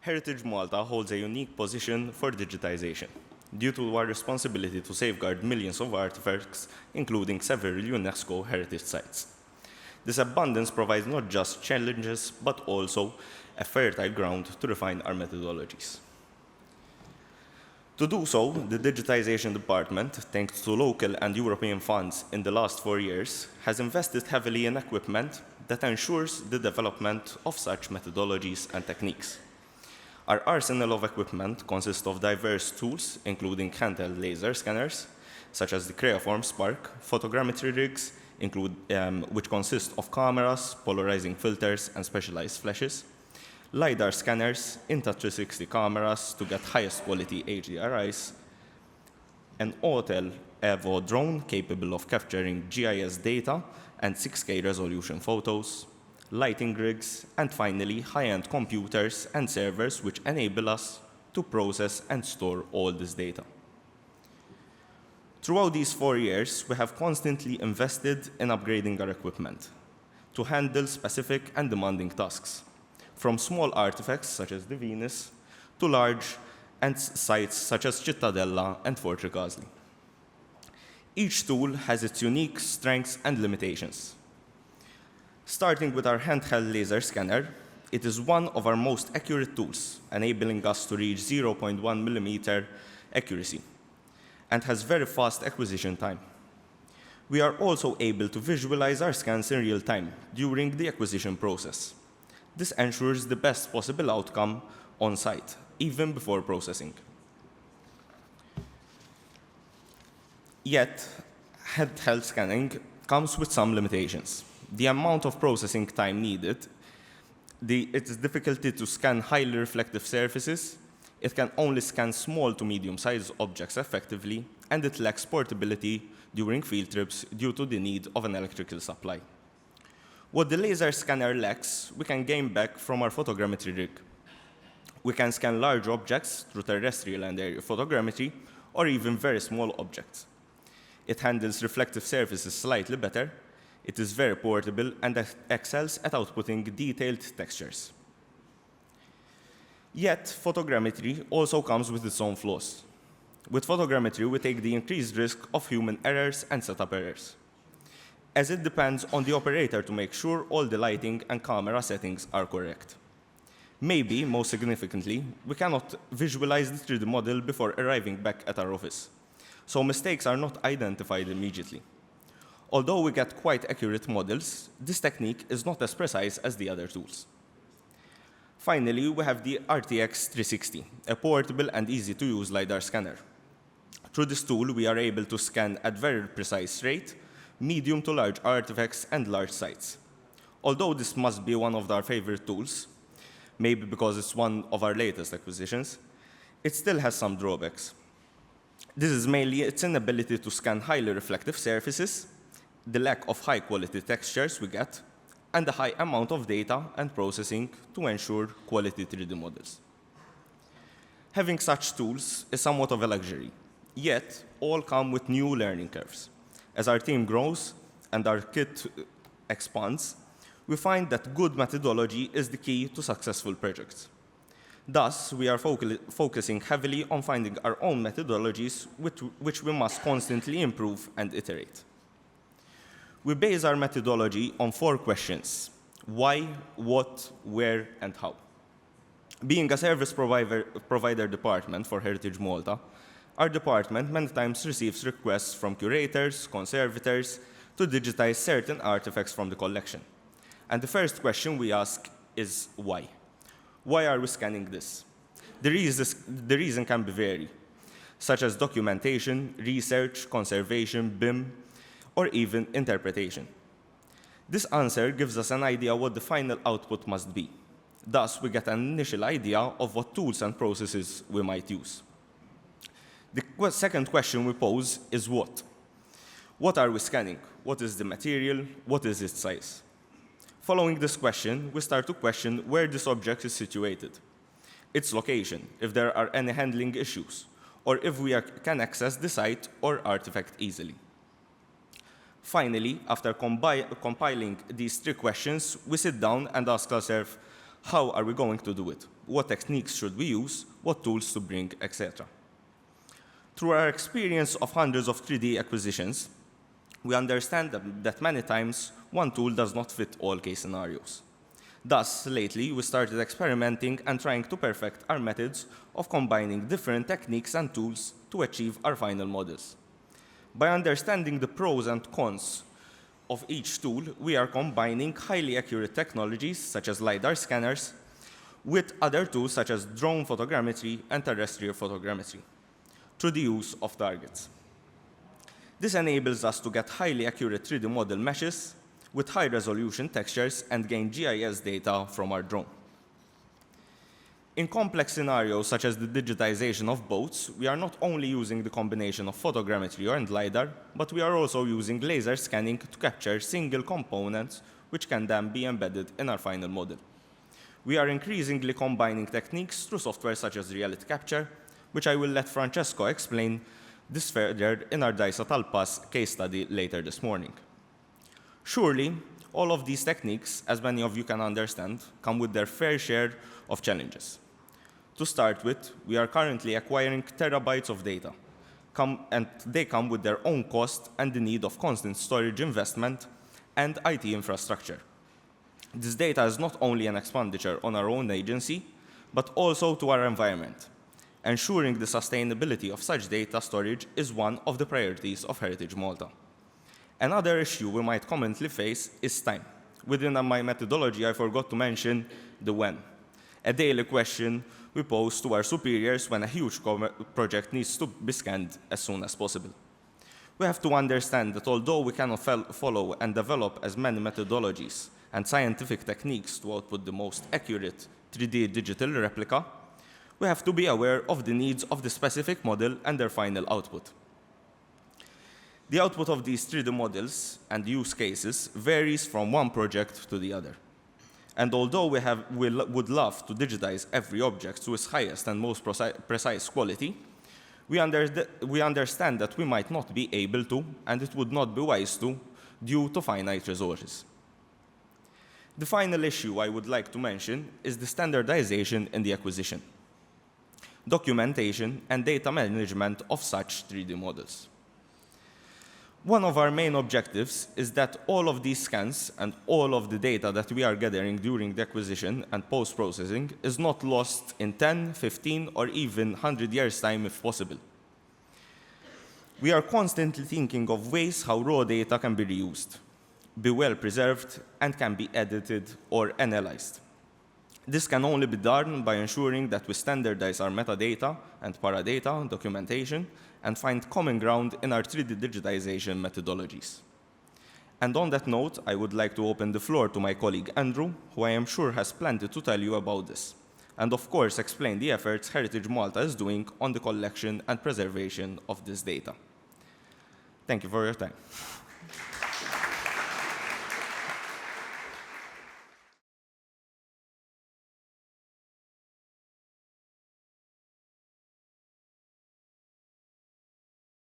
Heritage Malta holds a unique position for digitization due to our responsibility to safeguard millions of artifacts, including several UNESCO heritage sites. This abundance provides not just challenges, but also a fertile ground to refine our methodologies. To do so, the Digitization Department, thanks to local and European funds in the last 4 years, has invested heavily in equipment that ensures the development of such methodologies and techniques. Our arsenal of equipment consists of diverse tools, including handheld laser scanners, such as the Creaform Spark, photogrammetry rigs, which consist of cameras, polarizing filters, and specialized flashes, LiDAR scanners, Insta360 cameras to get highest quality HDRIs, an Autel Evo drone capable of capturing GIS data and 6K resolution photos, lighting rigs, and finally high-end computers and servers which enable us to process and store all this data. Throughout these 4 years, we have constantly invested in upgrading our equipment to handle specific and demanding tasks, from small artifacts such as the Venus to large sites such as Cittadella and Fort Ricasley. Each tool has its unique strengths and limitations. Starting with our handheld laser scanner, it is one of our most accurate tools, enabling us to reach 0.1 millimeter accuracy and has very fast acquisition time. We are also able to visualize our scans in real time during the acquisition process. This ensures the best possible outcome on site, even before processing. Yet, handheld scanning comes with some limitations. The amount of processing time needed, its difficulty to scan highly reflective surfaces, it can only scan small to medium-sized objects effectively, and it lacks portability during field trips due to the need of an electrical supply. What the laser scanner lacks, we can gain back from our photogrammetry rig. We can scan large objects through terrestrial and aerial photogrammetry, or even very small objects. It handles reflective surfaces slightly better, it is very portable, and excels at outputting detailed textures. Yet, photogrammetry also comes with its own flaws. With photogrammetry, we take the increased risk of human errors and setup errors, as it depends on the operator to make sure all the lighting and camera settings are correct. Maybe, most significantly, we cannot visualize the 3D model before arriving back at our office, so mistakes are not identified immediately. Although we get quite accurate models, this technique is not as precise as the other tools. Finally, we have the RTX 360, a portable and easy-to-use LiDAR scanner. Through this tool, we are able to scan at very precise rate, medium to large artifacts and large sites. Although this must be one of our favorite tools, maybe because it's one of our latest acquisitions, it still has some drawbacks. This is mainly its inability to scan highly reflective surfaces, the lack of high-quality textures we get, and the high amount of data and processing to ensure quality 3D models. Having such tools is somewhat of a luxury, yet all come with new learning curves. As our team grows and our kit expands, we find that good methodology is the key to successful projects. Thus, we are focusing heavily on finding our own methodologies, which we must constantly improve and iterate. We base our methodology on 4 questions: why, what, where, and how. Being a service provider department for Heritage Malta, our department many times receives requests from curators, conservators, to digitize certain artifacts from the collection. And the first question we ask is why? Why are we scanning this? The reason can be varied, such as documentation, research, conservation, BIM, or even interpretation. This answer gives us an idea what the final output must be. Thus, we get an initial idea of what tools and processes we might use. The second question we pose is what? What are we scanning? What is the material? What is its size? Following this question, we start to question where this object is situated, its location, if there are any handling issues, or if we can access the site or artifact easily. Finally, after compiling these 3 questions, we sit down and ask ourselves, How are we going to do it? What techniques should we use? What tools to bring, etc. Through our experience of hundreds of 3D acquisitions, we understand that many times one tool does not fit all case scenarios. Thus, lately, we started experimenting and trying to perfect our methods of combining different techniques and tools to achieve our final models. By understanding the pros and cons of each tool, we are combining highly accurate technologies, such as LiDAR scanners, with other tools such as drone photogrammetry and terrestrial photogrammetry, through the use of targets. This enables us to get highly accurate 3D model meshes with high-resolution textures and gain GIS data from our drone. In complex scenarios such as the digitization of boats, we are not only using the combination of photogrammetry and LiDAR, but we are also using laser scanning to capture single components which can then be embedded in our final model. We are increasingly combining techniques through software such as reality capture, which I will let Francesco explain this further in our DICE Talpas case study later this morning. Surely, all of these techniques, as many of you can understand, come with their fair share of challenges. To start with, we are currently acquiring terabytes of data, and they come with their own cost and the need of constant storage investment and IT infrastructure. This data is not only an expenditure on our own agency, but also to our environment. Ensuring the sustainability of such data storage is one of the priorities of Heritage Malta. Another issue we might commonly face is time. Within my methodology, I forgot to mention the when, a daily question we pose to our superiors when a huge project needs to be scanned as soon as possible. We have to understand that although we cannot follow and develop as many methodologies and scientific techniques to output the most accurate 3D digital replica, we have to be aware of the needs of the specific model and their final output. The output of these 3D models and use cases varies from one project to the other. And although we would love to digitize every object to its highest and most precise quality, we understand that we might not be able to, and it would not be wise to, due to finite resources. The final issue I would like to mention is the standardization in the acquisition, documentation, and data management of such 3D models. One of our main objectives is that all of these scans and all of the data that we are gathering during the acquisition and post-processing is not lost in 10, 15, or even 100 years' time if possible. We are constantly thinking of ways how raw data can be reused, be well preserved, and can be edited or analyzed. This can only be done by ensuring that we standardize our metadata and paradata documentation and find common ground in our 3D digitization methodologies. And on that note, I would like to open the floor to my colleague Andrew, who I am sure has plenty to tell you about this, and of course explain the efforts Heritage Malta is doing on the collection and preservation of this data. Thank you for your time.